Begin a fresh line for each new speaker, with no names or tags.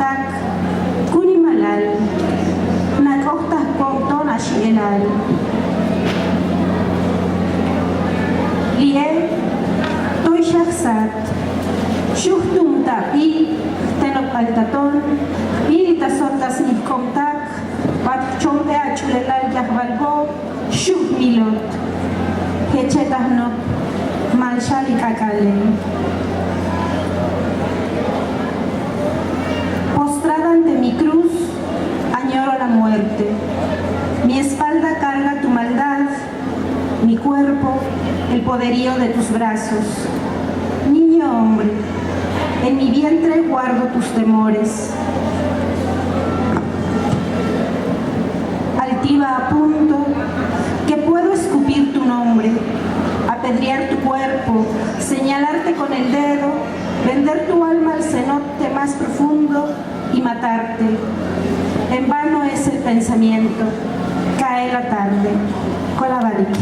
contact, Kunimalal, Nakoktas Kokton Ashielal. Lie, Toy Shaksat, Shuhtum Tapi, Tenok Altaton, Milita Sotas Nihkomtak, Bat Chompe Achulelal Yahvalgo, Shuh Milot, Hechetahnok, Malshali Kakalen. Postrada ante mi cruz, añoro la muerte. Mi espalda carga tu maldad, mi cuerpo, el poderío de tus brazos. Niño hombre, en mi vientre guardo tus temores. Altiva a punto, que puedo escupir tu nombre, apedrear tu cuerpo, señalarte con el dedo, vender tu alma al cenote más profundo y matarte. En vano es el pensamiento, cae la tarde. Colabariki.